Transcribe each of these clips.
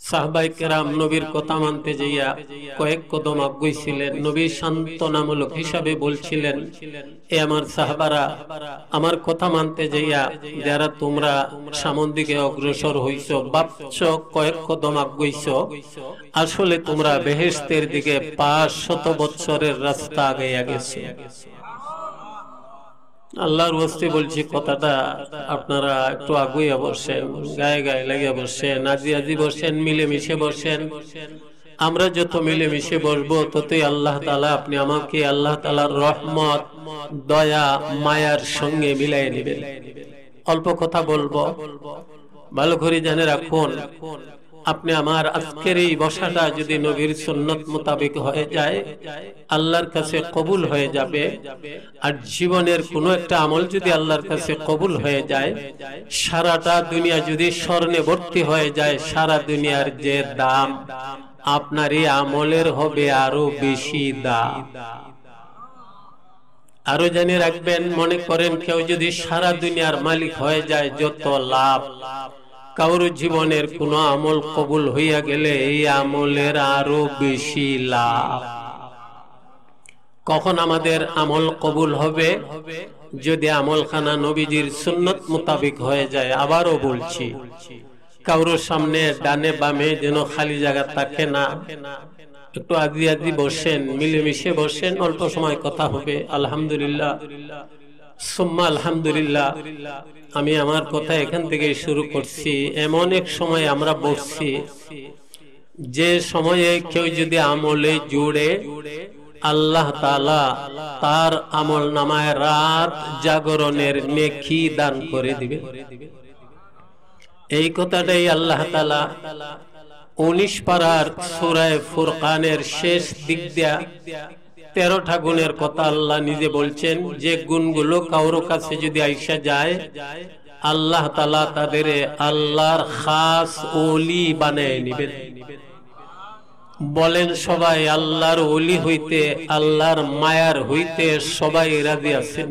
সাহাবায়ে কেরাম নবীর কথা মানতে যাইয়া কয়েক কদম আগাইছিলেন। নবী সান্ত্বনামূলক হিসাবে বলছিলেন, এ আমার সাহাবারা, আমার কথা মানতে যাইয়া যারা তোমরা সামন দিকে অগ্রসর হইছো, ভাবছো কয়েক কদম আগাইছো, আসলে তোমরা বেহেশতের দিকে 500 বছরের রাস্তা আগাইয়া গেছো। আল্লাহর ওয়াস্তে বলছি, কথাটা আপনারা একটু আগুইয়া বসেন, গায়ে গায়ে লাগিয়া বসেন, আজি আজি বসেন, মিলেমিশে বসেন। আমরা যত মিলেমিশে বসবো ততই আল্লাহ তাআলা, আপনি আমাকে আল্লাহ তাআলার রহমত, দয়া, মায়ার সঙ্গে মিলাই নেবেন। অল্প কথা বলবো, ভালো করে জেনে রাখুন, আপনি আমার আজকের এই বসাটা যদি নবীর সুন্নত মোতাবেক হয়ে যায়, আল্লাহর কাছে কবুল হয়ে যাবে। আর জীবনের কোনো একটা আমল যদি আল্লাহর কাছে কবুল হয়ে যায়, সারাটা দুনিয়া যদি স্বর্ণে ভর্তি হয়ে যায়, সারা দুনিয়ার যে দাম, আপনার এই আমলের হবে আরো বেশি দাম। আরো জেনে রাখবেন, মনে করেন কেউ যদি সারা দুনিয়ার মালিক হয়ে যায়, যত লাভ, কারো জীবনের কোন আমল কবুল হইয়া গেলে এই আমলের আরো বেশি লাভ। কখন আমাদের আমল কবুল হবে? যদি আমলখানা নবীজির সুন্নত মোতাবেক হয়ে যায়। আবারও বলছি, কারোর সামনে ডানে বামে যেন খালি জায়গা থাকে না। একটু আজি আজি বসেন, মিলেমিশে বসেন, অল্প সময় কথা হবে। আলহামদুলিল্লাহ, সুম্মা আলহামদুলিল্লাহ। আমি আমার কথা এখান থেকে শুরু করছি। এমন এক সময় আমরা বসছি, যে সময়ে কেউ যদি আমলে জুড়ে, আল্লাহ তাআলা তার আমল নামায় রাত জাগরণের নেকি দান করে দিবে। এই কথাটাই আল্লাহ তাআলা 19 পারার সূরা ফুরকানের শেষ দিক দিয়া 13টা গুণের কথা আল্লাহ নিজে বলছেন, যে গুণগুলো কারো কাছে যদি আইসা যায়, আল্লাহ তাআলা তাদের আল্লাহর খাস ওলি বানায় নেবেন। বলেন সবাই, আল্লাহর ওলি হইতে, আল্লাহর মায়ার হইতে সবাই রাজি আছেন?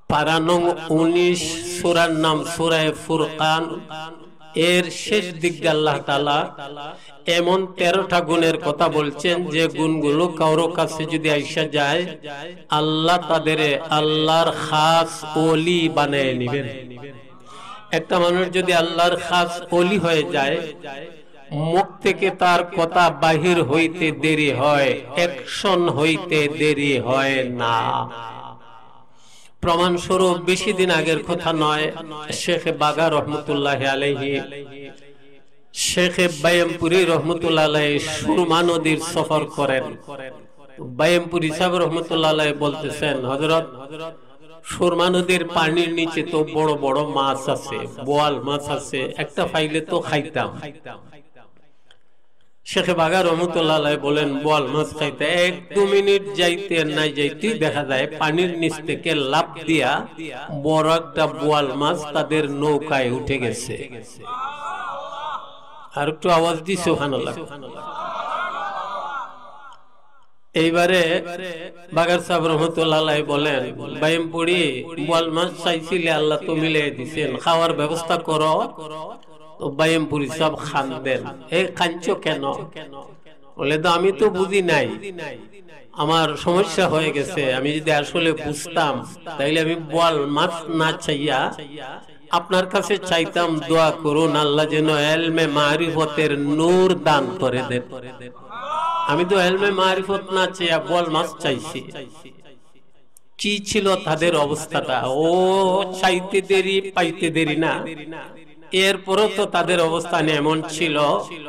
পারা নং 19, সূরার নাম সূরা ফুরকান। এর শেষ দিকে আল্লাহ তাআলা এমন 13টা গুণের কথা বলছেন, যে গুণগুলো কারো কাছে যদি আইসা যায়, আল্লাহ তাদের আল্লাহর খাস ওলি বানায় নেবেন। একটা মানুষ যদি আল্লাহর খাস ওলি হয়ে যায়, মুখ থেকে তার কথা বাহির হইতে দেরি হয়, অ্যাকশন হইতে দেরি হয় না। প্রমাণ স্বরূপ, বেশি দিন আগের কথা নয়, শেখ বাগা রহমতুল্লাহ আলাইহি, শেখ বায়ামপুরি রহমতুল্লাহ আলাইহি সুরমা নদীর সফর করেন। বায়ামপুরি সাহেব রহমতুল্লাহ আলাইহি বলতেছেন, হযরত, সুরমা নদীর পানির নিচে তো বড় বড় মাছ আছে, বোয়াল মাছ আছে, একটা ফাইলে তো খাইতাম। শেখ বাগা রহমতুল্লাহ আলাইহি বলেন, বোয়াল মাছ খাইতে 1-2 মিনিট যাইতে না যাইতে দেখা যায় পানির নিচ থেকে লাফ দিয়া বড় একটা বোয়াল মাছ তাদের নৌকায় উঠে গেছে। আর একটু আওয়াজ দি সুবহানাল্লাহ। এইবারে বাগার সাহেব রহমতুল্লাহ আলাইহি বলেন, বাইমপুরি বোয়াল মাছ চাইছিলে, আল্লাহ তো মিলিয়ে দিছেন, খাওয়ার ব্যবস্থা করো। তো বায়ামপুরি সব খান দেন। এই কাঞ্চ কেন? বলে, তো আমি তো বুঝি নাই, আমার সমস্যা হয়ে গেছে। আমি যদি আসলে বুঝতাম, তাইলে আমি বোয়াল মাছ না চাইয়া আপনার কাছে চাইতাম, দোয়া করুন আল্লাহ যেন ইলমে মারিফতের নূর দান করে দেন। আমি তো ইলমে মারিফত না চাইয়া বোয়াল মাছ চাইছি। কি ছিল তাদের অবস্থাটা? ও চাইতে দেরি, পাইতে দেরি না। এরপরও তো তাদের অবস্থান এমন ছিল,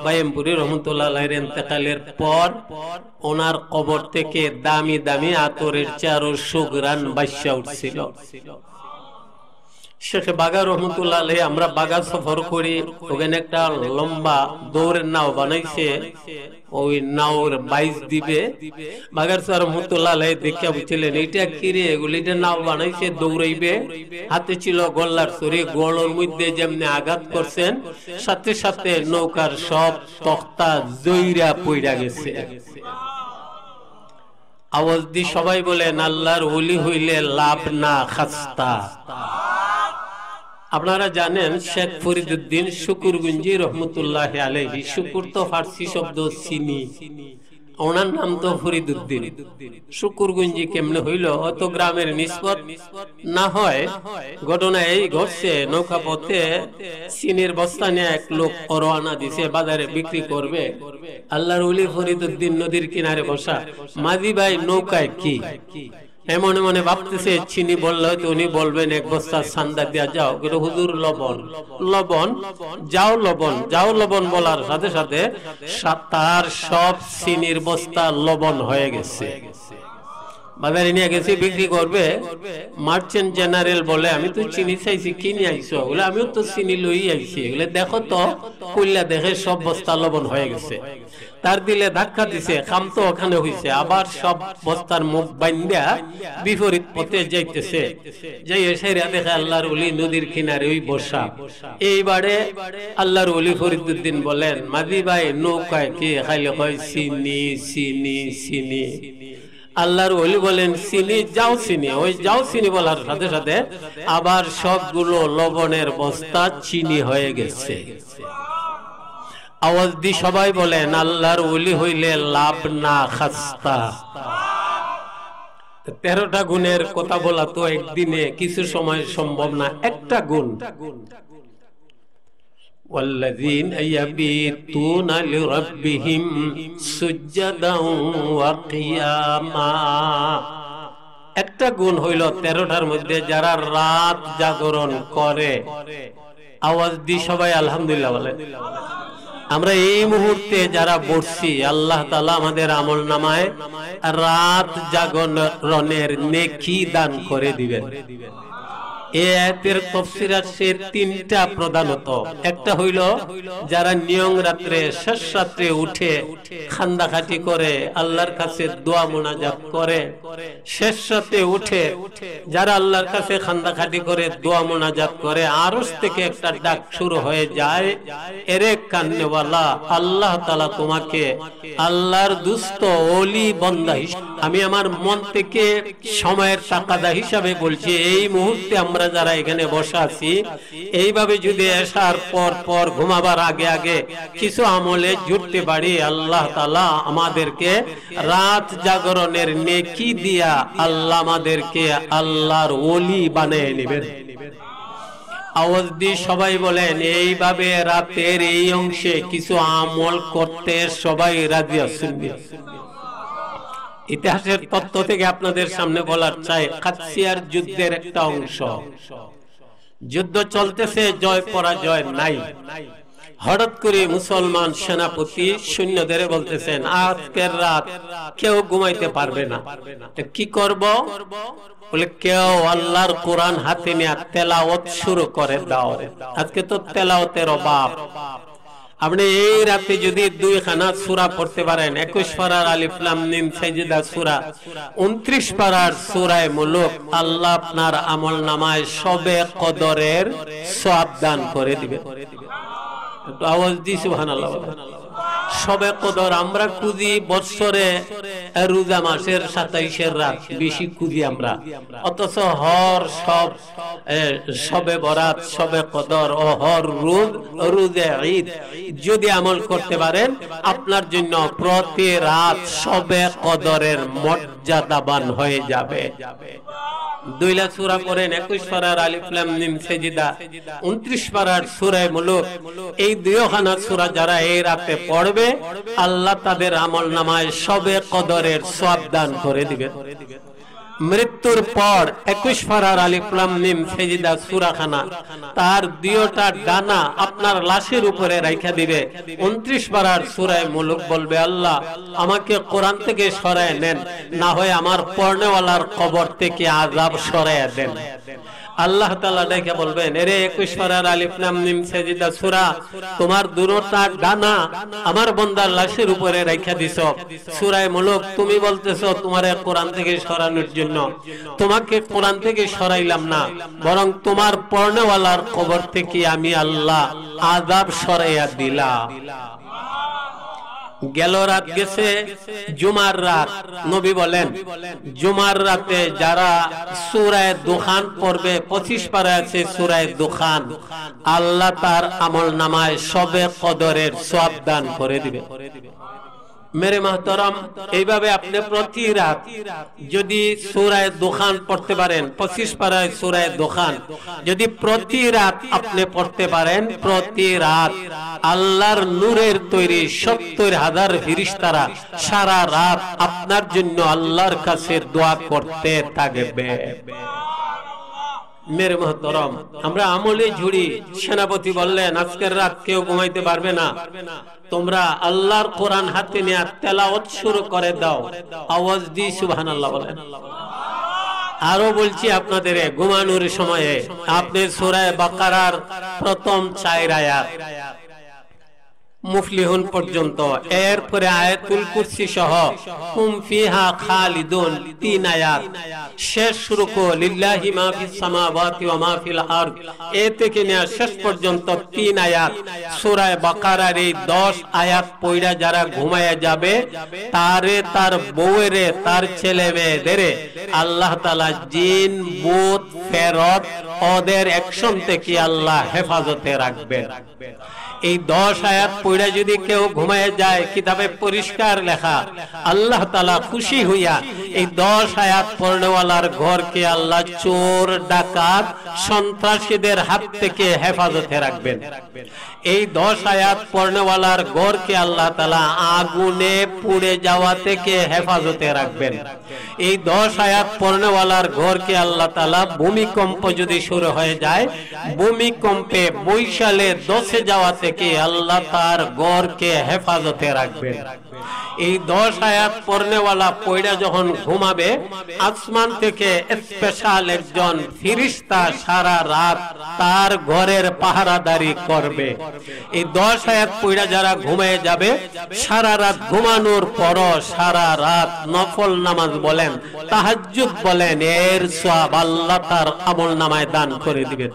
বায়ামপুরি রহমতুল্লাহ আলাইহির ইন্তেকালের পর ওনার কবর থেকে দামি দামি আতরের চারো সুঘ্রাণ বাইসা উঠছিল। শেখ বাগা রহমতুল্লাহ আলাইহি, আমরা বাগা সফর করি, ওখানে একটা লম্বা দৌড়ের নাও বানাইছে, ওই নাওর 22 দিবে। বাগার স্যার রহমতুল্লাহ আলাইহি দেখে বুঝছিলেন, এইটা কি রে, এগুলিটা নাও বানাইছে, দৌড়াইবে। হাতে ছিল গল্লার ছুরি, গলার মধ্যে যেমনি আঘাত করছেন, সাথে সাথে নৌকার সব তক্তা জইরা পইড়া গেছে। আওয়াজ দি সবাই বলেন, আল্লাহর ওলি হইলে লাভ না খাস্তা। আপনারা জানেন শেখ ফরিদুদ্দিন শুকুরগুঞ্জি রহমতুল্লাহ আলাইহি। শুকুর তো ফার্সি শব্দ, চিনি, ওনার নাম তো ফরিদুদ্দিন। শুকুরগুঞ্জি কেমনে হইল? অত গ্রামের নিসবত না হয়। ঘটনা এই ঘটছে, নৌকা পথে চিনির বস্তা নিয়ে এক লোক রওনা দিছে, বাজারে বিক্রি করবে। আল্লাহর ওলি ফরিদুদ্দিন নদীর কিনারে বসা। মাঝি ভাই নৌকায় কি? মনে মনে ভাবতেছে, চিনি বললে হয়তো উনি বলবেন এক বস্তা চান্দা দিয়া যাও, কিন্তু হুজুর লবণ লবণ যাও লবণ যাও লবণ বলার সাথে সাথে তার সব চিনির বস্তা লবণ হয়ে গেছে। বাজারে নিয়ে গেছে বিক্রি করবে। মার্চেন্ট জেনারেল বলে, আমি তো চিনি চাইছি, কি নিয়ে আইছো? বলে, আমিও তো চিনি লই আইছি। বলে, দেখো তো। কইলা দেখে সব বস্তা লবণ হয়ে গেছে। তার দিলে ধাক্কা দিছে, খাম তো ওখানে হইছে। আবার সব বস্তার মুখ বাইন্দা বিপরীত পথে যাইতেছে। যাই এসে দেখে আল্লাহর ওলি নদীর কিনারে ওই বসা। এইবারে আল্লাহর ওলি ফরিদুদ্দিন বলেন, মাঝি ভাই নৌকায় কি? খাইলে কয় চিনি চিনি চিনি। আল্লাহর ওলি বলেন, চিনি যাও চিনি। ওই যাও চিনি বলার সাথে সাথে আবার সবগুলো লবণের বস্তা চিনি হয়ে গেছে। আওয়াজ দি সবাই বলেন, আল্লাহর ওলি হইলে লাভ না খাস্তা। 13টা গুণের কথা বলা তো একদিনে কিছু সময় সম্ভব না। একটা গুণ, والذين يبيتون لربهم سجدا وقياما। একটা গুণ হইল 13টার মধ্যে যারা রাত জাগরণ করে। আওয়াজ দি সবাই আলহামদুলিল্লাহ বলে। আমরা এই মুহূর্তে যারা বসছি, আল্লাহ তাআলা আমাদের আমলনামায় রাত জাগরণের নেকি দান করে দিবেন। এই আয়াতের তাফসীর আছে 3টা প্রধানত। একটা হইল যারা নিয়ম রাত্রে শেষ রাত্রে উঠে খান্দাখাটি করে আল্লাহর কাছে দোয়া মুনাজাত করে। শেষ রাতে উঠে যারা আল্লাহর কাছে খান্দাখাটি করে দোয়া মুনাজাত করে, আরশ থেকে একটা ডাক শুরু হয়ে যায়, এরে কান্নেওয়ালা, আল্লাহ তাআলা তোমাকে আল্লাহর দুস্থ ওলি বান্দা। আমি আমার মন থেকে সময়ের তাকাদা হিসাবে বলছি, এই মুহূর্তে আমরা যারা এখানে বসে আছি, এইভাবে যদি এশার পর পর ঘুমাবার আগে আগে কিছু আমলে জুটতে পারি, আল্লাহ তাআলা আমাদেরকে রাত জাগরণের নেকি দিয়া আল্লাহ আমাদেরকে আল্লাহর ওলি বানিয়ে নেবেন। আওয়াজ দিয়ে সবাই বলেন, এইভাবে রাতের এই অংশে কিছু আমল করতে সবাই রাজি আছেন? ইতিহাসের তথ্য থেকে আপনাদের সামনে বলার চাই, কাদসিয়ার যুদ্ধের একটা অংশ। যুদ্ধ চলতেছে, জয় পরাজয় নাই। হঠাৎ করে মুসলমান সেনাপতি সৈন্যদের বলতেছেন, আজকের রাত কেউ ঘুমাইতে পারবে না। কি করব? বলে, কেউ আল্লাহর কোরআন হাতে নিয়ে তেলাওয়াত শুরু করে দাও। আজকে তো তেলাওয়াতের অভাব। আপনি এই রাতে যদি 2খানা সূরা পড়তে পারেন, 21 পারার আলিফ লাম মিম সাজদা সূরা, 29 পারার সূরা মুলক, আল্লাহ আপনার আমলনামায় শবে কদরের সওয়াব দান করে দিবেন। একটু আওয়াজ দিয়ে সুবহানাল্লাহ। শবে কদর আমরা খুঁজি বছরে রোজা মাসের 27 রাত, বেশি খুঁজি আমরা। অথচ হর সব শবে বরাত, শবে কদর ও হর রোজে ঈদ যদি আমল করতে পারেন, আপনার জন্য প্রতি রাত শবে কদরের মর্যাদাবান হয়ে যাবে। 2 সূরা পড়েন, 21 পারার আলিফ লাম মিম সাজদা, 29 পারার সূরা মুলক। এই 2খানা সূরা যারা এই রাতে পড়বে, আল্লাহ তাদের আমলনামায় শবে কদরের সওয়াব দান করে দিবেন। মৃত্যুর পর 21 পারার আলিফ লাম মিম সাজদা সূরাখানা তার 2টা ডানা আপনার লাশের উপরে রাখা দিবে। 29 পারার সূরা মুলক বলবে, আল্লাহ আমাকে কোরআন থেকে সরায় নেন, না হয় আমার পর্নেওয়ালার কবর থেকে আযাব সরায় দেন। আল্লাহ তাআলা ডেকে বলবেন, এরে 21 পারার আলিফ লাম মিম সাজদা সূরা, তোমার 2টা ডানা আমার বান্দার লাশের উপরে রাখা দিছো। সূরা মুলক তুমি বলতেছো তোমারে কোরআন থেকে সরানোর জন্য, তোমাকে কোরআন থেকে সরাইলাম না, বরং তোমার পর্নেওয়ালার কবর থেকে আমি আল্লাহ আযাব সরাইয়া দিলাম। গেল রাত গেছে জুমার রাত, নবী বলেন জুমার রাতে যারা সূরা দুখান পড়বে, 25 পারায় আছে সূরা দুখান, আল্লাহ তার আমলনামায় সবে কদরের সওয়াব দান করে দিবে। মেরে মাহতারাম, এইভাবে আপনি প্রতি রাত যদি সূরা দুখান পড়তে পারেন, 25 পারায় সূরা দুখান যদি প্রতি রাত আপনি পড়তে পারেন, প্রতি রাত আল্লাহর নূরের তৈরি 70,000 ফেরেশতারা সারা রাত আপনার জন্য আল্লাহর কাছে দোয়া করতে থাকবে। মেরে মোহতরম, আমরা আমলে ঝুড়ি। সেনাপতি বললেন আজকের রাত কেউ ঘুমাইতে পারবে না, তোমরা আল্লাহর কোরআন হাতে নিয়ে তেলাওয়াত শুরু করে দাও। আওয়াজ দিয়ে সুবহানাল্লাহ বলেন। আরো বলছি আপনাদের, ঘুমানোর সময়ে আপনি সূরা বাকারার প্রথম 4 আয়াত মুফলিহুন পর্যন্ত, এরপরে আয়াতুল কুরসি সহ হুম ফিহা খালিদুন 3 আয়াত, শেষ রুকু লিল্লাহি মা ফিস সামাওয়াতি ওয়া মা ফিল আরদ, এ থেকে নিয়ে শেষ পর্যন্ত 3 আয়াত সূরা বাকারার এই 10 আয়াত পড়া যারা ঘুমায়া যাবে, তারে তার বউয়েরে তার ছেলে মেয়েদেরে আল্লাহ তাআলা জিন ভূত ফেরত ওদের অ্যাকশন থেকে আল্লাহ হেফাজতে রাখবেন। এই 10 আয়াত পড়া যদি কেউ ঘুমায় যায়, কিতাবে পরিষ্কার লেখা, আল্লাহ তাআলা খুশি হইয়া এই 10 আয়াত পড়নেওয়ালার ঘরকে আল্লাহ চোর ডাকাত সন্ত্রাসীদের হাত থেকে হেফাজতে রাখবেন। এই 10 আয়াত পড়নেওয়ালার ঘরকে আল্লাহ তাআলা আগুনে পুড়ে যাওয়া থেকে হেফাজতে রাখবেন। এই 10 আয়াত পড়নেওয়ালার ঘরকে আল্লাহ তাআলা ভূমিকম্প যদি শুরু হয়ে যায়, ভূমিকম্পে বৈশালে 10 যাওয়া থেকে আল্লাহ তার ঘরকে হেফাজতে রাখবেন। এই 10 আয়াত পড়নেওয়ালা পয়রা যখন ঘুমাবে, আসমান থেকে স্পেশাল একজন ফেরেশতা সারা রাত তার ঘরের পাহারাদারি করবে। এই 10 আয়াত পয়রা যারা ঘুমিয়ে যাবে, সারা রাত ঘুমানোর পর সারা রাত নফল নামাজ বলেন, তাহাজ্জুদ বলেন, এর সওয়াব আল্লাহ তার আমলনামায় দান করে দিবেন।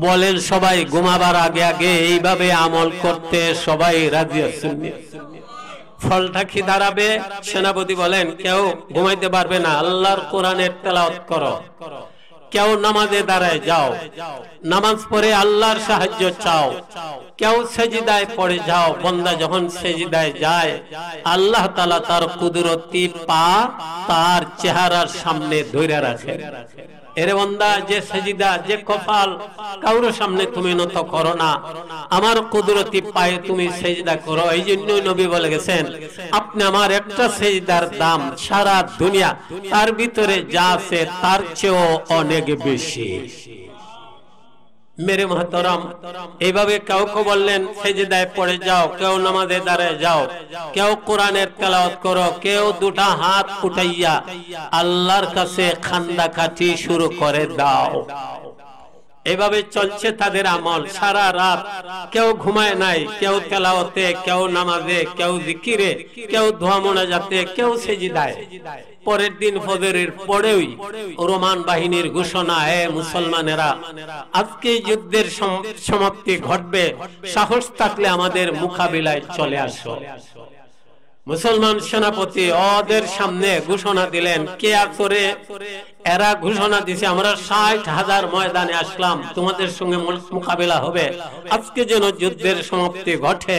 বলেন সবাই ঘুমাবার আগে আগে এইভাবে আমল করতে সবাই রাজি আছেন? ফলটা কি দাঁড়াবে? সেনাপতি বলেন কেউ ঘুমাইতে পারবে না, আল্লাহর কোরআনের তেলাওয়াত করো, কেউ নামাজে দাঁড়ায় যাও, নামাজ পড়ে আল্লাহর সাহায্য চাও, কেউ সেজদায় পড়ে যাও। বান্দা যখন সেজদায় যায়, আল্লাহ তাআলা তার কুদরতি পা তার চেহারার সামনে ধরে রাখে। এরে বান্দা, যে সেজদা যে কপাল কারো সামনে তুমি নত করো না, আমার কুদরতি পায়ে তুমি সেজদা করো। এই জন্যই নবী বলে গেছেন, আপনি আমার একটা সেজদার দাম সারা দুনিয়া তার ভিতরে যা আছে তার চেয়েও অনেক বেশি। মেরে মুহতারাম, এইভাবে কাউকে বললেন সেজদায় পড়ে যাও, কেউ নামাজে দাঁড়ায় যাও, কেউ কোরআনের তেলাওয়াত করো, কেউ দুটা হাত উঠাইয়া আল্লাহর কাছে খান্দাকাটি শুরু করে দাও। এভাবে চলছে তাদের আমল সারা রাত। কেউ ঘুমায় নাই, কেউ তেলাওয়াতে, কেউ নামাজে, কেউ জিকিরে, কেউ দোয়া মোনাজাতে, কেউ সেজদায়। পরের দিন ফজরের পরেই রোমান বাহিনীর ঘোষণা, হে মুসলমানেরা, আজকে যুদ্ধের সমাপ্তি ঘটবে, সাহস থাকলে আমাদের মোকাবিলায় চলে আসো। মুসলমান সেনাপতি ওদের সামনে ঘোষণা দিলেন, কে আসরে? এরা ঘোষণা দিছে, আমরা 60,000 ময়দানে আসলাম, তোমাদের সঙ্গে মোকাবিলা হবে, আজকে যেন যুদ্ধের সমাপ্তি ঘটে।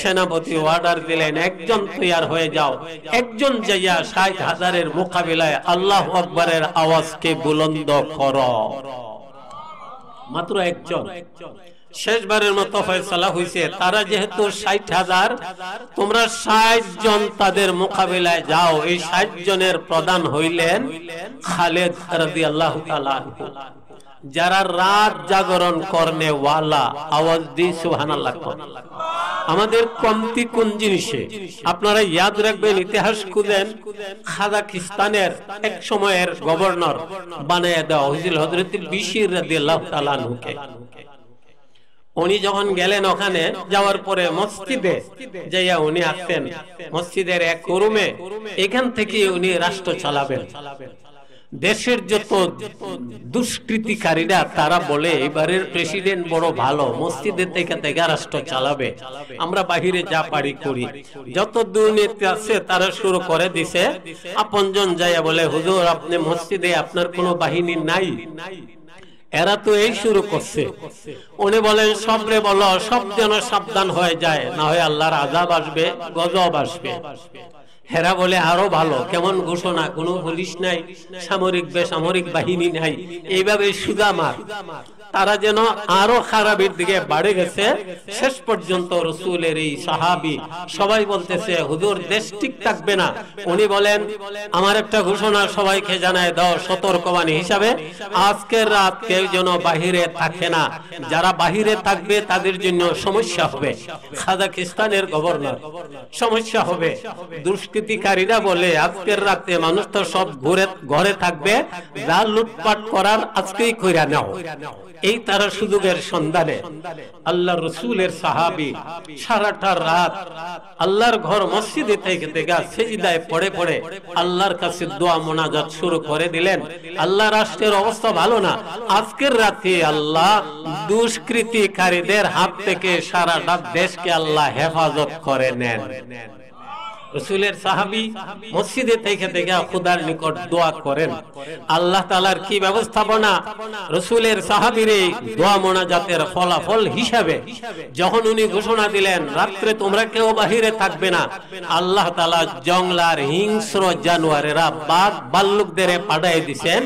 সেনাপতি অর্ডার দিলেন, একজন তৈয়ার হয়ে যাও, একজন যাইয়া 60,000-এর মোকাবিলায় আল্লাহু আকবারের আওয়াজকে বুলন্দ করো। মাত্র একজন। শেষবারের মতো ফয়সালা হইছে, তারা যেহেতু 60,000, তোমরা 60 জন তাদের মোকাবিলায় যাও। এই 60 জনের প্রধান হইলেন খালেদ রাদিয়াল্লাহু তাআলা আনহু। যারা রাত জাগরণ করনে ওয়ালা, আওয়াজ দি সুবহানাল্লাহ। আমাদের কমতি কোন জিনিসে? আপনারা ইয়াদ রাখবেন, ইতিহাস খুঁজেন, কাজাকিস্তানের এক সময়ের গভর্নর বানায়া দেওয়া হয়েছিল হযরত বিশির রাদিয়াল্লাহু তাআলা আনহুকে। উনি যখন গেলেন, ওখানে যাওয়ার পরে মসজিদে যাইয়া উনি আসতেন, মসজিদের এক রুমে, এখান থেকে উনি রাষ্ট্র চালাবেন। দেশের যত দুষ্কৃতিকারীরা তারা বলে এবারের প্রেসিডেন্ট বড় ভালো, মসজিদের থেকে থেকে রাষ্ট্র চালাবে, আমরা বাহিরে যা পারি করি। যত দুর্নীতি আছে তারা শুরু করে দিছে। আপনজন যাইয়া বলে হুজুর আপনি মসজিদে আপনার কোনো বাহিনী নাই, এরা তো এই শুরু করছে। উনি বলেন সবরে বলো, সব যেন সাবধান হয়ে যায়, না হয় আল্লাহর আযাব আসবে, গজব আসবে। হেরা বলে আরো ভালো, কেমন ঘোষণা, কোনো পুলিশ নাই, সামরিক বেসামরিক বাহিনী নাই, এইভাবে সুদামার তারা যেন আরো খারাপের দিকে বাড়ে গেছে। শেষ পর্যন্ত রাসূলের এই সাহাবী সবাই বলতেছে হুজুর দেশ ঠিক থাকবে না। উনি বলেন আমার একটা ঘোষণা সবাইকে জানায় দাও সতর্কবাণী হিসাবে, আজকের রাত কেউ যেন বাহিরে থাকে না, যারা বাহিরে থাকবে তাদের জন্য সমস্যা হবে। কাজাকিস্তানের গভর্নর সমস্যা হবে। দুষ্কৃতিকারীরা বলে আজকের রাতে মানুষ তো সব ঘরে থাকবে, যা লুটপাট করার আজকেই কইরা নাও। এই তারা সুযোগের সন্ধানে আল্লাহ রাসূলের সাহাবী সারাটা রাত আল্লাহর ঘর মসজিদে থেকে থেকে সিজদায় পড়ে পড়ে আল্লাহর কাছে দোয়া মোনাজাত শুরু করে দিলেন। আল্লাহ রাষ্ট্রের অবস্থা ভালো না, আজকের রাতে আল্লাহ দুষ্কৃতিকারীদের হাত থেকে সারাটা দেশকে আল্লাহ হেফাজত করে নেন। রাসূলের সাহাবী মসজিদে থেকে থেকে খোদার নিকট দোয়া করেন। আল্লাহ তাআলার কি ব্যবস্থাপনা, রাসূলের সাহাবীর এই দোয়া মোনাজাতের ফলাফল হিসাবে যখন উনি ঘোষণা দিলেন রাত্রে তোমরা কেউ বাহিরে থাকবে না, আল্লাহ তাআলা জঙ্গলার হিংস্র জানোয়ারেরা বাঘ ভাল্লুকদের পাঠিয়ে দিবেন।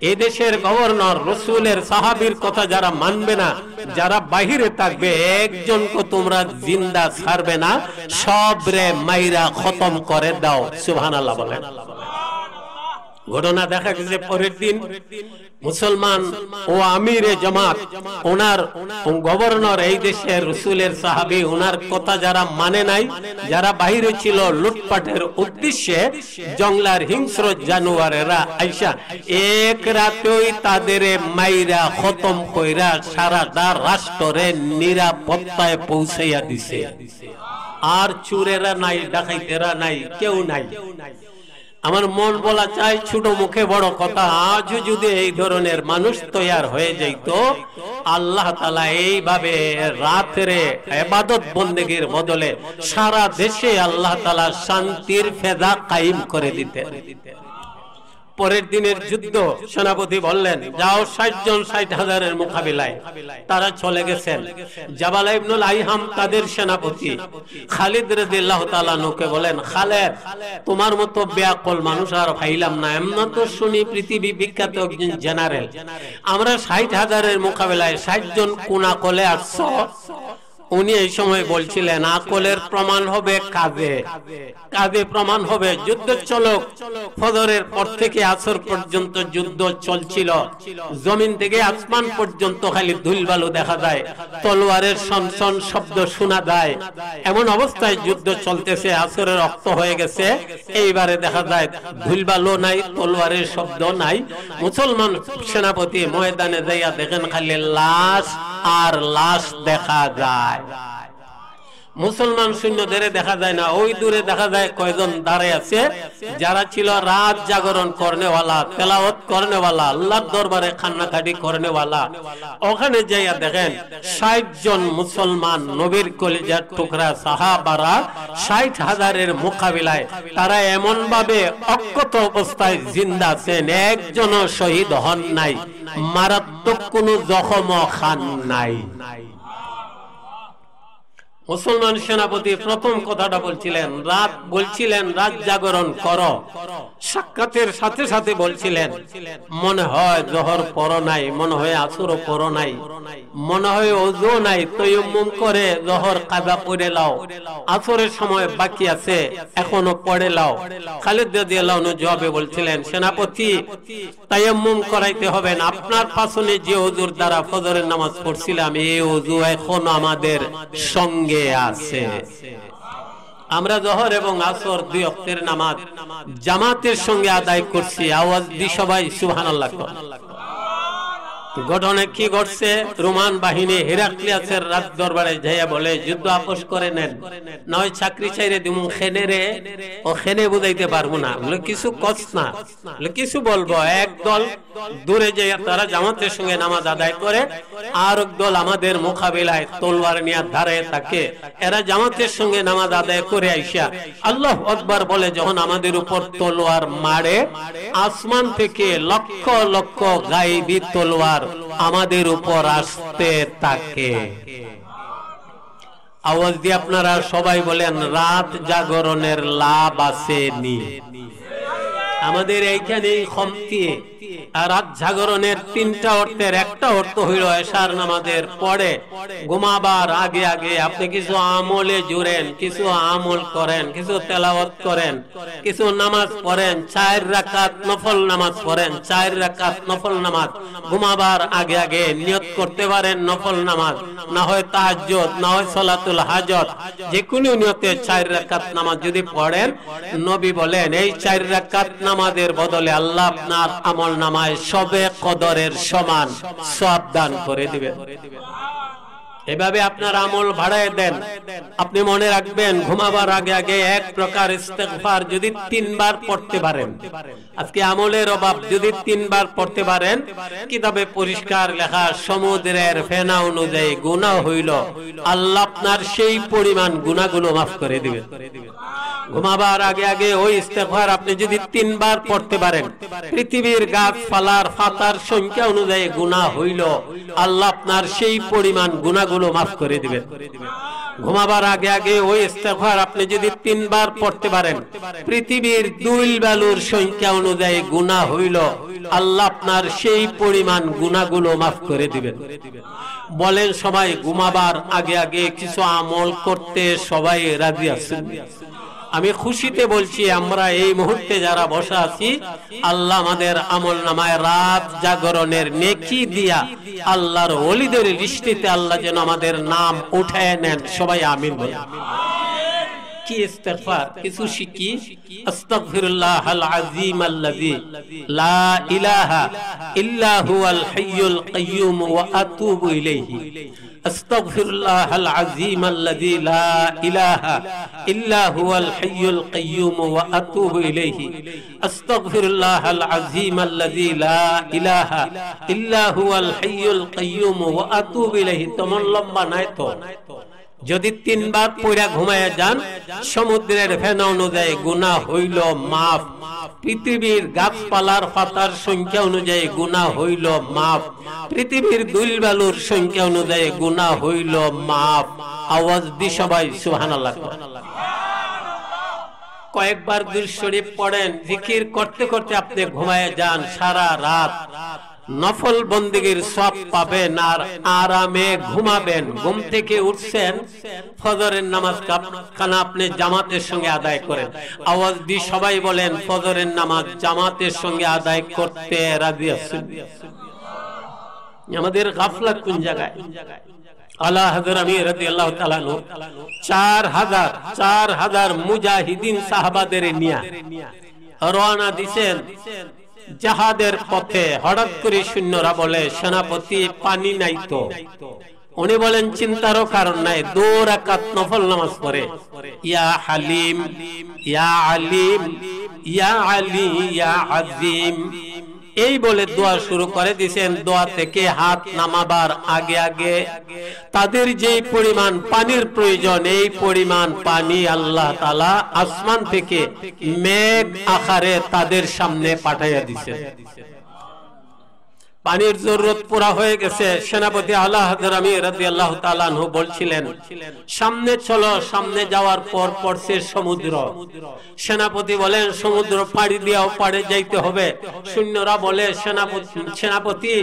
এই দেশের গভর্নর রাসূলের সাহাবীর কথা যারা মানবে না, যারা বাহিরে থাকবে, একজনকে তোমরা জিন্দা ছাড়বে না, সবরে মাইরা খতম করে দাও। সুবহানাল্লাহ বলেন। ঘটনা দেখা গেছে পরের দিন মুসলমান ও আমিরে জামাত ওনার গভর্নর এই দেশের রাসূলের সাহাবী, ওনার কথা যারা মানে নাই, যারা বাইরে ছিল লুটপাটের উদ্দেশ্যে, জঙ্গলার হিংস্র জানোয়ারেরা আইসা এক রাতেই তাদের মাইরা খতম কইরা সারাটা রাষ্ট্রে নিরাপত্তায় পৌঁছাইয়া দিছে। আর চুরেরা নাই, ডাকাইতেরা নাই, কেউ নাই। আমার মন বলা চাই ছোট মুখে বড় কথা, আজও যদি এই ধরনের মানুষ তৈয়ার হয়ে যাইত, আল্লাহ তাআলা এইভাবে রাতেরে ইবাদত বন্দেগীর বদলে সারা দেশে আল্লাহ তাআলা শান্তির ফেদা কায়েম করে দিতেন। পরের দিনের যুদ্ধ সেনাপতি বললেন যাও 60 জন 60,000-এর মোকাবিলায়। তারা চলে গেছেন। জাবাল ইবনুল আইহাম তাদের সেনাপতি। খালিদ রাদিয়াল্লাহু তাআলা আনহুকে বলেন খালেদ তোমার মতো বেয়াকল মানুষ আর পাইলাম না, এমন তো শুনি পৃথিবী বিখ্যাত একজন জেনারেল, আমরা 60,000-এর মোকাবিলায় 60 জন কোন আকলে আসছো? উনি এই সময় বলছিলেন আকলের প্রমাণ হবে কাজে, কাজে প্রমাণ হবে। যুদ্ধ চলক, ফজরের পর থেকে আসর পর্যন্ত যুদ্ধ চলছিল, জমিন থেকে আসমান পর্যন্ত খালি ধুলবালু দেখা যায়, তলোয়ারের সনসন শব্দ শোনা যায়। এমন অবস্থায় যুদ্ধ চলতেছে, আসরের রক্ত হয়ে গেছে, এইবারে দেখা যায় ধুলবালু নাই, তলোয়ারের শব্দ নাই। মুসলমান সেনাপতি ময়দানে যাইয়া দেখেন খালি লাশ আর লাশ দেখা যায়। মুসলমান সৈন্যদের দেখা যায় না, ওই দূরে দেখা যায় কয়জন দাঁড়ায় আছে, যারা ছিল রাত জাগরণ করনেওয়ালা, তেলাওয়াত করনেওয়ালা, আল্লাহর দরবারে কান্নাকাটি করনেওয়ালা। ওখানে যাইয়া দেখেন 60 জন মুসলমান নবীর কলিজার টুকরা সাহাবারা 60,000-এর মোকাবিলায় তারা এমন ভাবে অক্ষত অবস্থায় জিন্দা আছেন, একজনও শহীদ হন নাই, মারাত্মক কোনো জখম খান নাই। মুসলমান সেনাপতি প্রথম কথাটা বলছিলেন রাত জাগরণ করো। সাক্ষাতের সাথে সাথে বলছিলেন মনে হয় জোহর পড়ো নাই, মনে হয় আসরও পড়ো নাই, মনে হয় ওযু নাই, তায়াম্মুম করে জোহর কাজা পড়ে লাও, আসরের সময় বাকি আছে এখনো পড়ে লাও। খালিদ রাদিয়াল্লাহু আনহু জবাবে বলছিলেন সেনাপতি তায়াম্মুম করাইতে হবে না, আপনার পাশনে যে ওযুর দ্বারা ফজরের নামাজ পড়ছিলাম এই ওযু এখন আমাদের সঙ্গে আছে। আমরা জোহর এবং আসর দুই ওয়াক্তের নামাজ জামাতের সঙ্গে আদায় করছি। আওয়াজ দি সবাই সুবহানাল্লাহ। ঘটনা কি ঘটছে? রোমান বাহিনী হেরাক্লিয়াসের রাজ দরবারে যাইয়া বলে যুদ্ধ আপোষ করে নেন, নয় চাকরি চাইরে দিমু খেনে রে, ও খেনে বুঝাইতে পারবো না। বলে কিছু কস না, বলে কিছু বলবো। এক দল দূরে যাইয়া তারা জামাতের সঙ্গে নামাজ আদায় করে, আর এক দল আমাদের মোকাবিলায় তলোয়ার নিয়ে দাঁড়ায় থাকে। এরা জামাতের সঙ্গে নামাজ আদায় করে আইসা আল্লাহু আকবার বলে যখন আমাদের উপর তলোয়ার মারে, আসমান থেকে লক্ষ লক্ষ গায়েবী তলোয়ার আমাদের উপর আসতে থাকে। আওয়াজ দিয়ে আপনারা সবাই বলেন রাত জাগরণের লাভ আসেনি। আমাদের এইখানে খমতি রাত জাগরণের তিনটা অর্থের একটা অর্থ হইল এশার নামাজের পরে ঘুমাবার আগে আগে আপনি কিছু আমলে জুড়েন, কিছু আমল করেন, কিছু তেলাওয়াত করেন, কিছু নামাজ পড়েন, 4 রাকাত নফল নামাজ পড়েন। 4 রাকাত নফল নামাজ ঘুমাবার আগে আগে নিয়ত করতে পারেন নফল নামাজ, না হয় তাহাজ্জুদ, না হয় সালাতুল হাজত, যে কোনো নিয়তে 4 রাকাত নামাজ যদি পড়েন, নবী বলেন এই 4 রাকাত নামাজের বদলে আল্লাহ আপনার আমল নামায় সবে কদরের সমান সওয়াব দান করে দিবেন। এভাবে আপনার আমল বাড়ায় দেন। আপনি মনে রাখবেন ঘুমাবার আগে আগে এক প্রকার ইস্তেগফার যদি 3 বার পড়তে পারেন, আজকে আমলের অভাব, যদি 3 বার পড়তে পারেন, কিতাবে পরিষ্কার লেখা সমুদ্রের ফেনা অনুযায়ী গুনাহ হইল, আল্লাহ আপনার সেই পরিমাণ গুনাহগুলো মাফ করে দিবেন। ঘুমাবার আগে আগে ওই ইস্তেগফার আপনি যদি 3 বার পড়তে পারেন, পৃথিবীর গাছপালার পাতার সংখ্যা অনুযায়ী গুনাহ হইল, আল্লাহ আপনার সেই পরিমাণ গুনাহগুলো মাফ করে দিবেন। ঘুমাবার আগে আগে ওই ইস্তেগফার আপনি যদি 3 বার পড়তে পারেন, পৃথিবীর দুইল বালুর সংখ্যা অনুযায়ী গুনাহ হইল, আল্লাহ আপনার সেই পরিমাণ গুনাহগুলো মাফ করে দিবেন। বলেন সবাই ঘুমাবার আগে আগে কিছু আমল করতে সবাই রাজি আছেন? আমি খুশিতে বলছি আমরা এই মুহূর্তে যারা বসা আছি, আল্লাহ আমাদের আমল নামায় রাত জাগরণের নেকি দিয়া আল্লাহর ওলিদের লিস্টিতে আল্লাহ যেন আমাদের নাম উঠায় নেন। সবাই আমিন বলেন। কি ইস্তেগফার কিছু শিখি। আস্তাগফিরুল্লাহাল আযীম আল্লাযী লা ইলাহা ইল্লা হুয়াল হাইয়ুল কাইয়্যুম ওয়া আতুবু ইলাইহি। আস্তাগফিরুল্লাহাল আযীম আল্লাযী লা ইলাহা ইল্লা হুয়াল হাইয়ুল কাইয়্যুম ওয়া আতুবু ইলাইহি। আস্তাগফিরুল্লাহাল আযীম আল্লাযী লা ইলাহা ইল্লা হুয়াল হাইয়ুল কাইয়্যুম ওয়া আতুবু ইলাইহি। তেমন লম্বা নাই তো, যদি 3 বার পড়া ঘুমায়া যান, সমুদ্রের ফেনা অনুযায়ী গুনাহ হইল মাফ, পৃথিবীর গাছপালার পাতার সংখ্যা অনুযায়ী গুনাহ হইল মাফ, পৃথিবীর দুইল বালুর সংখ্যা অনুযায়ী গুনাহ হইল মাফ। আওয়াজ দি সবাই সুবহানাল্লাহ। কয়েকবার দুরূদ শরীফ পড়েন, জিকির করতে করতে আপনি ঘুমায়া যান, সারা রাত নফল বন্দেগীর সওয়াব পাবেন আর আরামে ঘুমাবেন। ঘুম থেকে উঠছেন, ফজরের নামাজ খানা আপনি জামাতের সঙ্গে আদায় করেন। আওয়াজ দিয়ে সবাই বলেন ফজরের নামাজ জামাতের সঙ্গে আদায় করতে রাজি আছেন? আমাদের গাফলাত কোন জায়গায়? আলা হযরত আমির রাদিয়াল্লাহু তাআলা আনহু 4000 মুজাহিদিন সাহাবাদের নিয়ে রওনা দিবেন জাহাদের পথে। হঠাৎ করে সৈন্যরা বলে সেনাপতি পানি নাই তো। উনি বলেন চিন্তারও কারণ নাই, 2 রাকাত নফল নামাজ পড়ে ইয়া হালিম ইয়া আলিম ইয়া আলী ইয়া আযীম এই বলে দোয়া শুরু করে দিয়েছেন। দোয়া থেকে হাত নামাবার আগে আগে তাদের যে পরিমাণ পানির প্রয়োজন, এই পরিমাণ পানি আল্লাহ তাআলা আসমান থেকে মেঘ আকারে তাদের সামনে পাঠাইয়া দিয়েছেন। পানির জরুরত পুরা হয়ে গেছে। সেনাপতি আলা হযরত আমির রাদিয়াল্লাহু তাআলা আনহু বলছিলেন সামনে চলো। সামনে যাওয়ার পর পড়ছে সমুদ্র। সেনাপতি বলেন সমুদ্র পাড়ি দিয়েও পাড়ে যাইতে হবে। সৈন্যরা বলে সেনাপতি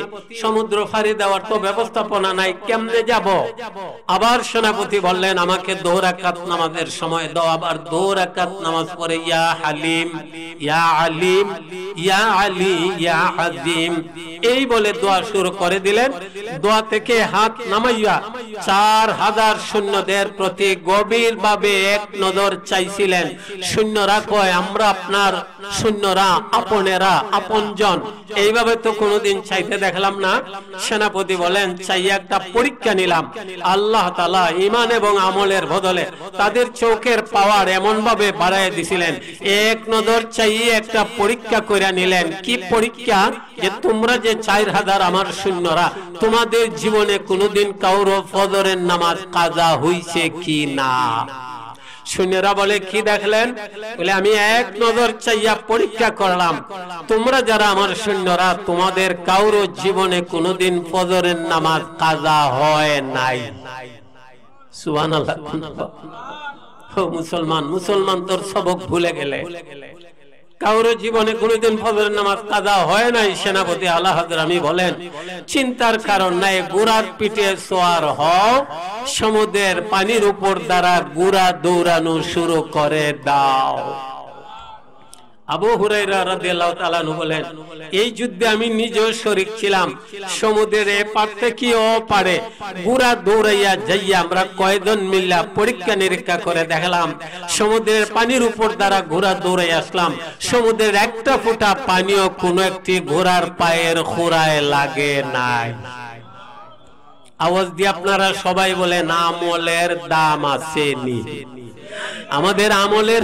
সমুদ্র পাড়ি দেওয়ার তো ব্যবস্থাপনা নাই, কেমনে যাব? আবার সেনাপতি বললেন আমাকে 2 রাকাত নামাজের সময় দাও। আবার 2 রাকাত নামাজ পড়ে ইয়া হালিম ইয়া আলিম ইয়া আলী ইয়া আযীম এই বলে দোয়া শুরু করে দিলেন। দোয়া থেকে হাত নামাইয়া 4000 সৈন্যদের প্রতি গভীরভাবে এক নজর চাইছিলেন। সৈন্যরা কয়, আমরা আপনার সৈন্যরা, আপনেরা, আপনজন, এইভাবে তো কোনোদিন চাইতে দেখলাম না। সেনাপতি বলেন, চাইয়া একটা পরীক্ষা নিলাম। আল্লাহ তাআলা ঈমান এবং আমলের বদলে তাদের চোখের পাওয়ার এমন ভাবে বাড়ায় দিছিলেন, এক নজর চাইয়ে একটা পরীক্ষা করে নিলেন। কি পরীক্ষা? যে তোমরা যে 4000 আমার সৈন্যরা, তোমাদের জীবনে কোনোদিন কারো ফজরের নামাজ কাজা হইছে কি না? সৈন্যরা বলে, কি দেখলেন? বলে, আমি এক নজর চাইয়া পরীক্ষা করলাম, তোমরা যারা আমার সৈন্যরা, তোমাদের কারো জীবনে কোনোদিন ফজরের নামাজ কাজা হয় নাই। সুবহানাল্লাহ। ও মুসলমান, মুসলমান তোর সবক ভুলে গেলে, কারো জীবনে কোনোদিন ফজরের নামাজ কাজা হয় নাই। সেনাপতি আলা হাজরামি বলেন, চিন্তার কারণ নাই, ঘোড়ার পিঠে সওয়ার হও, সমুদ্রের পানির উপর দ্বারা ঘোড়া দৌড়ানো শুরু করে দাও। আবু হুরায়রা রাদিয়াল্লাহু তাআলা আনহু বলেন, এই যুদ্ধে আমি নিজেও শরীক ছিলাম। সমুদ্রের এপার থেকে ও পারে ঘোড়া দৌড়াইয়া যাইয়া আমরা কয়েকজন মিল্লা পরীক্ষা নিরীক্ষা করে দেখলাম, সমুদ্রের পানির উপর দ্বারা ঘোড়া দৌড়াই আসলাম, সমুদ্রের একটা ফোঁটা পানিও কোনো একটি ঘোড়ার পায়ের খোরায় লাগে নাই। আওয়াজ দিয়ে আপনারা সবাই বলেন, আমলের দাম আছে নি? আমাদের আমলের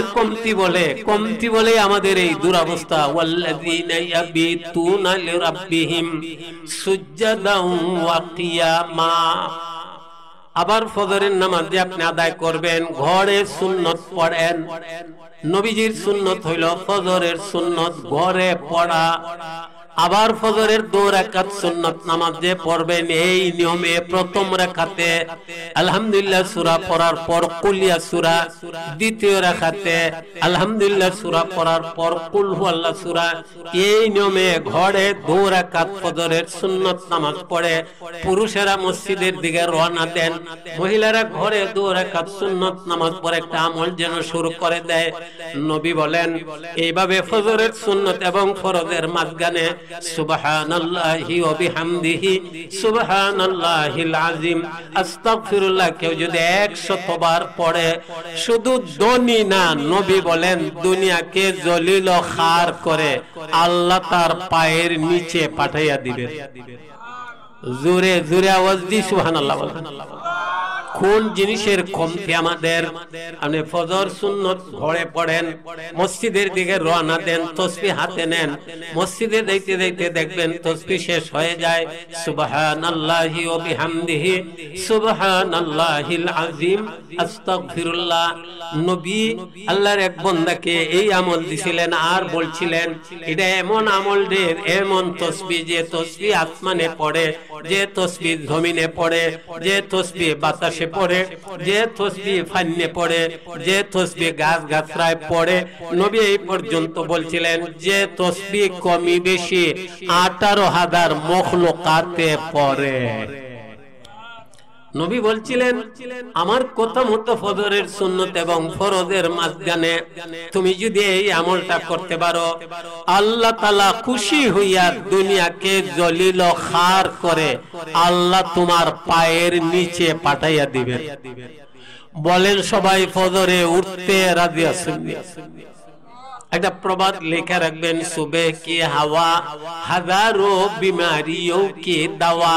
কমতি বলে আমাদের এই দুরবস্থা। ওয়াল্লাযীনা ইয়াবিতুনা লিরাব্বিহিম সুজদান ওয়া কিয়ামা। আবার ফজরের নামাজ যে আপনি আদায় করবেন, ঘরে সুন্নত পড়েন। নবীজির সুন্নত হইল ফজরের সুন্নত ঘরে পড়া। আবার ফজরের 2 রাকাত সুন্নাত নামাজ যে পড়বেন, এই নিয়মে প্রথম রাকাতে আলহামদুলিল্লাহ সূরা পড়ার পর কুলিয়া সূরা, দ্বিতীয় রাকাতে আলহামদুলিল্লাহ সূরা পড়ার পর কুল হুয়াল্লাহ সূরা। এই নিয়মে ঘরে 2 রাকাত ফজরের সুন্নাত নামাজ পড়ে পুরুষেরা মসজিদের দিকে রওনা দেন, মহিলারা ঘরে 2 রাকাত সুন্নাত নামাজ পড়ে একটা আমল যেন শুরু করে দেয়। নবী বলেন, এইভাবে ফজরের সুন্নাত এবং ফরজের মাঝখানে সুবহানাল্লাহি ওয়া বিহামদিহি সুবহানাল্লাহিল আযীম আস্তাগফিরুল্লাহ কেউ যদি 100 বার পড়ে, শুধু দনি না, নবী বলেন দুনিয়াকে জলিল ও খার করে আল্লাহ তার পায়ের নিচে পাঠাইয়া দিবে। জোরে জোরে আওয়াজ দি সুবহানাল্লাহ বলেন। কোন জিনিসের কমতি আমাদের? আপনি ফজর সুন্নত ঘরে পড়েন, মসজিদের দিকে রওনা দেন, তাসবিহ হাতে নেন, মসজিদে যাইতে যাইতে দেখবেন তাসবিহ শেষ হয়ে যায়, সুবহানাল্লাহি ওয়া বিহামদিহি সুবহানাল্লাহিল আযীম আস্তাগফিরুল্লাহ। নবী আল্লাহর এক বান্দাকে এই আমল দিছিলেন আর বলছিলেন, এটা এমন আমল রে, এমন তাসবিহ যে তাসবিহ আসমানে পড়ে, যে তাসবিহ জমিনে পড়ে, যে তাসবিহ বাতাসে পড়ে, যে তাসবিহ ফান্নে পড়ে, যে তাসবিহ গাছ গাছরায় পড়ে। নবী এই পর্যন্ত বলছিলেন যে তাসবিহ কমি বেশি 18,000 মখলুকাতে পড়ে। নবী বলছিলেন, আমার কথা মতো ফজরের সুন্নত এবং ফরজের মাঝখানে তুমি যদি এই আমলটা করতে পারো, আল্লাহ তাআলা খুশি হইয়া দুনিয়াকে জলিল ও খার করে আল্লাহ তোমার পায়ের নিচে পাঠাইয়া দিবেন। বলেন সবাই ফজরে উঠতে রাজি আছেন? একটা প্রবাদ লেখা রাখবেন, সুবে কি হাওয়া হাজারো বিমারিও কি দাওয়া।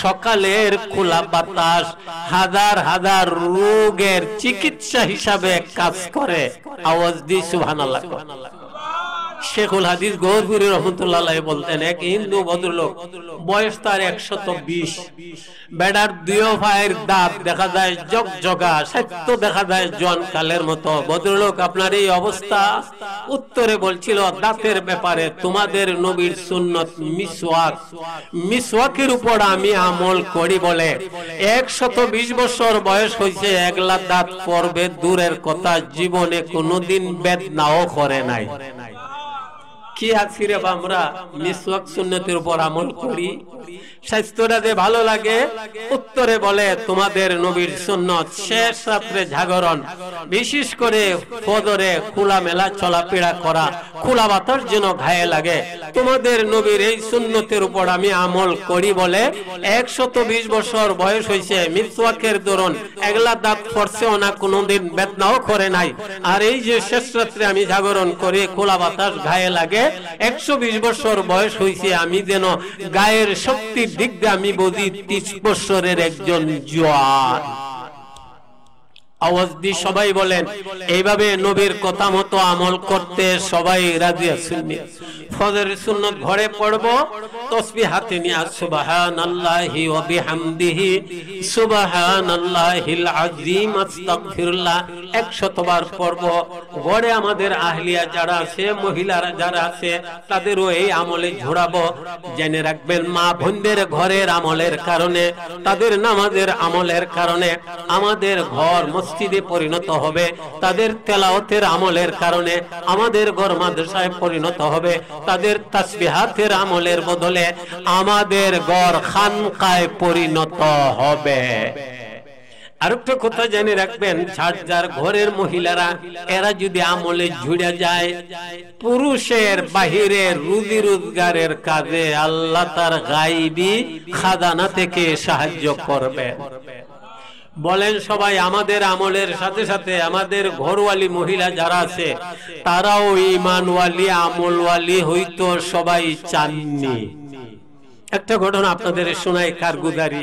সকালের খোলা বাতাস হাজার হাজার রোগের চিকিৎসা হিসাবে কাজ করে। আওয়াজ দি সুবহানাল্লাহ। শেখুল হাদিস গৌরপুরী রহমতুল্লাহ আলাইহি বলতেন, এক হিন্দু ভদ্রলোক, বয়স তার 120, বেড়ার 2 ভাইয়ের দাঁত দেখা যায় জগজগা, সত্য দেখা যায় জোয়ান কালের মতো। ভদ্রলোক, আপনার এই অবস্থা? উত্তরে বলছিল, দাঁতের ব্যাপারে তোমাদের নবীর সুন্নত মিসওয়াক, মিসওয়াকের উপর আমি আমল করি বলে 120 বছর বয়স হয়েছে, একলা দাঁত পড়বে দূরের কথা, জীবনে কোনোদিন বেদনাও করে নাই। কি আছি রে আমরা মিসওয়াক সুন্নতের উপর আমল করি, স্বাস্থ্যটা যে ভালো লাগে। উত্তরে বলে তোমাদের নবীর সুন্নত শেষ রাত্রে জাগরণ, বিশেষ করে ফজরে খোলামেলা চলাফেরা করা, খোলা বাতাস যেন গায়ে লাগে। তোমাদের নবীর এই সুন্নতের উপর আমি আমল করি বলে 120 বছর বয়স হয়েছে, মিসওয়াকের দরুন এগলা দাঁত পড়ছেও না, কোনোদিন বেদনাও করে নাই। আর এই যে শেষ রাত্রে আমি জাগরণ করি, খোলা বাতাস গায়ে লাগে, 120 বছর বয়স হয়েছে, আমি যেন গায়ের শক্তির দিক দিয়ে আমি বুঝি 30 বছরের একজন জোয়ান। আওয়াজ দিয়ে সবাই বলেন এইভাবে নবীর কথা মতো আমল করতে সবাই রাজি আছেন? ফজরের সুন্নত ঘরে পড়ব, তাসবিহ হাতে নিয়ে সুবহানাল্লাহি ওয়া বিহামদিহি সুবহানাল্লাহিল আযীম আস্তাগফিরুল্লাহ 100 বার পড়ব। ঘরে আমাদের আহলিয়া যারা আছে, মহিলারা যারা আছে, তাদেরও এই আমলে ঝোড়াবো। জেনে রাখবেন মা বোনদের ঘরের আমলের কারণে, তাদের নামাজের আমলের কারণে আমাদের ঘর মসজিদে পরিণত হবে, তাদের তেলাওয়াতের আমলের কারণে আমাদের ঘর মাদ্রাসায় পরিণত হবে, তাদের তাসবিহাতের আমলের বদলে আমাদের ঘর খানকায় পরিণত হবে। আরেকটা কথা জেনে রাখবেন, যার ঘরের মহিলারা এরা যদি আমলে জুড়ে যায়, পুরুষের বাহিরে রুজি রোজগারের কাজে আল্লাহ তার গায়বী খাজানা থেকে সাহায্য করবে। বলেন সবাই আমাদের আমলের সাথে সাথে আমাদের ঘরওয়ালি মহিলা যারা আছে তারাও ঈমানওয়ালি আমলওয়ালি হইতো সবাই চাননি। একটা ঘটনা আপনাদের শোনাই কারগুজারি।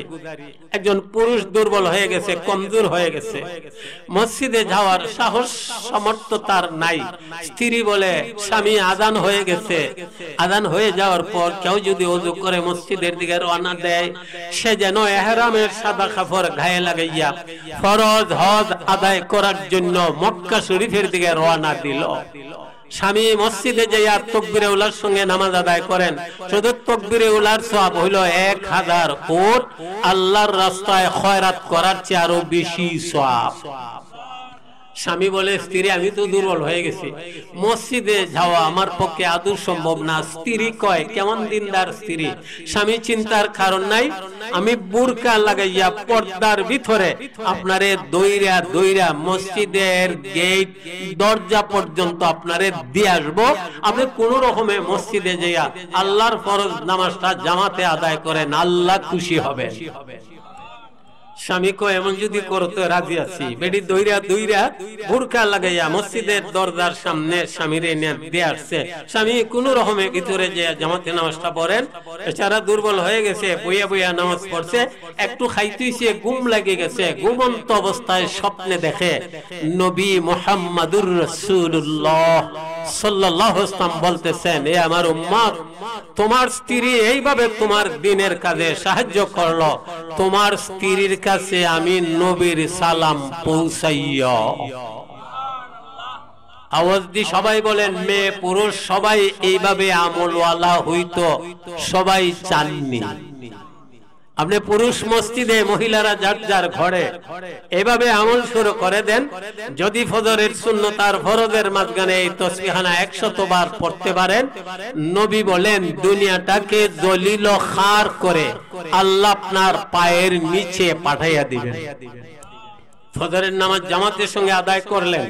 একজন পুরুষ দুর্বল হয়ে গেছে, কমজোর হয়ে গেছে, মসজিদে যাওয়ার সাহস সামর্থ্য তার নাই। স্ত্রী বলে স্বামী আজান হয়ে গেছে, আজান হয়ে যাওয়ার পর কেউ যদি ওযু করে মসজিদের দিকে রওনা দেয়, সে যেন ইহরামের সাদা কাপড় গায়ে লাগাইয়া ফরজ হজ আদায় করার জন্য মক্কা শরীফের দিকে রওনা দিল। স্বামী মসজিদে যাইয়া তাকবীরে উলার সঙ্গে নামাজ আদায় করেন, শুধু তাকবীরে উলার সওয়াব হইল 1000 উট, আল্লাহর রাস্তায় খয়রাত করার চেয়ে আরো বেশি সওয়াব। স্বামী বলে স্ত্রী আমি তো দুর্বল হয়ে গেছি, মসজিদে যাওয়া আমার পক্ষে আদৌ সম্ভব না। স্ত্রী কয় কেমন দিনদার স্ত্রী। স্বামী চিন্তার কারণ নাই, আমি বুরকা লাগাইয়া পর্দার ভিতরে আপনারে দইরা দইরা মসজিদের গেট দরজা পর্যন্ত আপনারে দিয়ে আসবো, আপনি কোন রকমে মসজিদে যাইয়া আল্লাহর ফরজ নামাজটা জামাতে আদায় করেন, আল্লাহ খুশি হবেন। স্বামী কো এমন যদি করতে রাজি আছি। বেডি দইরা দইরা বুরকা লাগাইয়া মসজিদের দরজার সামনে স্বামীর এনে দিয়ে আসছে। স্বামী কোন রকমে ভিতরে যে জামাতে নামাজটা পড়েন, বেচারা দুর্বল হয়ে গেছে, বইয়া বইয়া নামাজ পড়ছে, একটু খাইতেইছে, ঘুম লেগে গেছে। ঘুমন্ত অবস্থায় স্বপ্নে দেখে নবী মুহাম্মাদুর রাসূলুল্লাহ সাল্লাল্লাহু আলাইহি ওয়াসাল্লাম বলতেছেন, এ আমার উম্মত, তোমার স্ত্রী এইভাবে তোমার দ্বীনের কাজে সাহায্য করলো, তোমার স্ত্রীর কাছে আমি নবীর সালাম পৌঁছাইয়া। আওয়াজ দি সবাই বলেন মেয়ে পুরুষ সবাই এইভাবে আমলওয়ালা হইতো, সবাই চাননি। আপনি পুরুষ মসজিদে, মহিলারা যার যার ঘরে এভাবে আমল শুরু করে দেন। যদি ফজরের সুন্নত আর ফরজের মাঝখানে এই তাসবিহানা 100 বার পড়তে পারেন, নবী বলেন দুনিয়াটাকে জলিল খার করে আল্লাহ আপনার পায়ের নিচে পাঠাইয়া দিবেন। ফজরের নামাজ জামাতের সঙ্গে আদায় করলেন,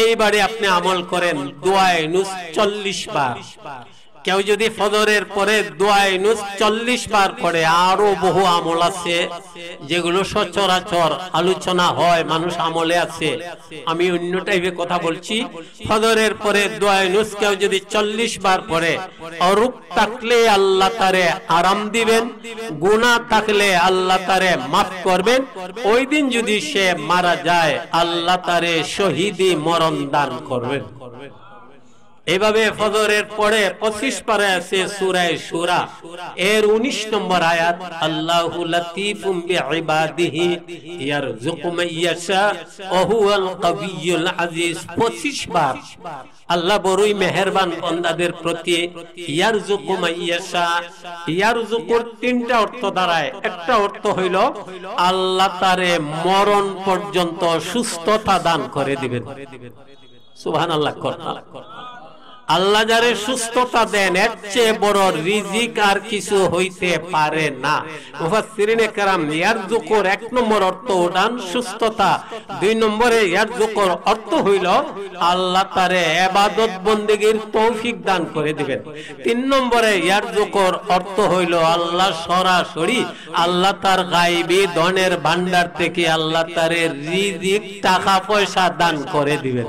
এইবারে আপনি আমল করেন দোয়ায়ে নুস 40 বার। কেউ যদি ফজরের পরে দোয়ায়ে নুস 40 বার করে, আরো বহু আমল আছে যেগুলো সচরাচর আলোচনা হয়, মানুষ আমলে আছে, আমি অন্য টাইপের কথা বলছি। ফজরের পরে দোয়ায়ে নুস কেউ যদি 40 বার পড়ে, অরূপ থাকলে আল্লাহ তারে আরাম দিবেন, গুনাহ থাকলে আল্লাহ তারে মাফ করবেন। ওই দিন যদি সে মারা যায়, আল্লাহ তারে শহীদি মরণ দান করবেন। এভাবে ফজরের পরে 25 পারা আছে সূরা সূরা এর 19 নম্বর আয়াত, আল্লাহু লাতীফুম বিইবাদিহি ইয়ারযুকু মান ইয়াশা ওয়া হুয়াল কাবিয়্যুল আজিজ। 25 বার আল্লাহ বড়ই মেহেরবান বান্দাদের প্রতি। ইয়ারযুকু মান ইয়াশা, ইয়ারযুকুর 3টা অর্থ দাঁড়ায়। একটা অর্থ হইল আল্লাহ তারে মরণ পর্যন্ত সুস্থতা দান করে দিবেন। সুবহানাল্লাহ। আল্লাহ যারে সুস্থতা দেন এর চেয়ে বড় রিজিক আর কিছু হইতে পারে না। মুফাসসিরিনে কেরাম ইয়ারযুকুর 1 নম্বর অর্থ উঠান সুস্থতা, 2 নম্বরে ইয়ারযুকুর অর্থ হইল আল্লাহ তারে ইবাদত বন্দেগীর তৌফিক দান করে দিবেন। 3 নম্বরে ইয়ারযুকুর অর্থ হইল আল্লাহ সরাসরি আল্লাহ তার গায়বী ধনের ভান্ডার থেকে আল্লাহ তারে রিজিক টাকা পয়সা দান করে দিবেন।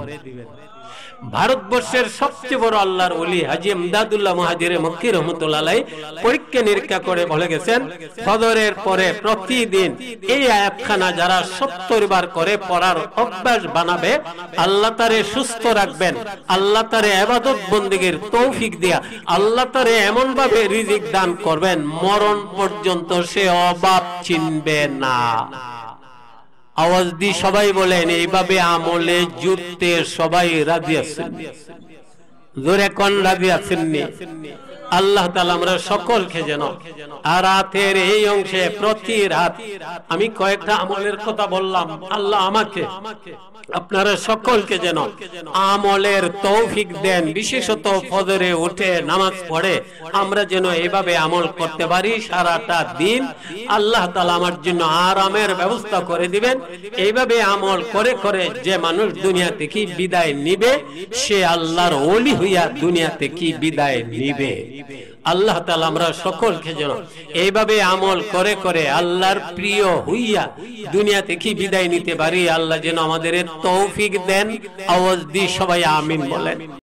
ভারতবর্ষের সবচেয়ে বড় আল্লাহর ওলি হাজী ইমদাদুল্লাহ মুহাজিরে মক্কি রহমাতুল্লাহ আলাইহি পরীক্ষা নিরীক্ষা করে বলে গেছেন, ফজরের পরে প্রতিদিন এই আয়াতখানা যারা 70 বার করে পড়ার অভ্যাস বানাবে আল্লাহ তারে সুস্থ রাখবেন, আল্লাহ তারে ইবাদত বন্দেগীর তৌফিক দিয়া আল্লাহ তারে এমন ভাবে রিজিক দান করবেন মরণ পর্যন্ত সে অভাব চিনবে না। আওয়াজ দি সবাই বলেন এইভাবে আমলে জুড়তে সবাই রাজি আছেন? জোরে কোন রাজি আছেননি? আল্লাহ তাআলা আমরা সকলকে যেন আর রাতের এই অংশে প্রতি রাত আমি কয়েকটা আমলের কথা বললাম, আল্লাহ আমাকে আপনারা সকলকে যেন আমলের তৌফিক দেন, বিশেষত ফজরে উঠে নামাজ পড়ে আমরা যেন এইভাবে আমল করতে পারি সারাটা দিন। আল্লাহ তাআলা আমার জন্য আরামের ব্যবস্থা করে দিবেন। এইভাবে আমল করে করে যে মানুষ দুনিয়া থেকে বিদায় নিবে সে আল্লাহর ওলি হইয়া দুনিয়া থেকে বিদায় নিবে। আল্লাহ তাআলা আমরা সকলকে যেন এইভাবে আমল করে করে আল্লাহর প্রিয় হইয়া দুনিয়া থেকে বিদায় নিতে পারি। আল্লাহ যেন আমাদের তৌফিক দেন। আওয়াজ দিয়ে সবাই আমিন বলেন।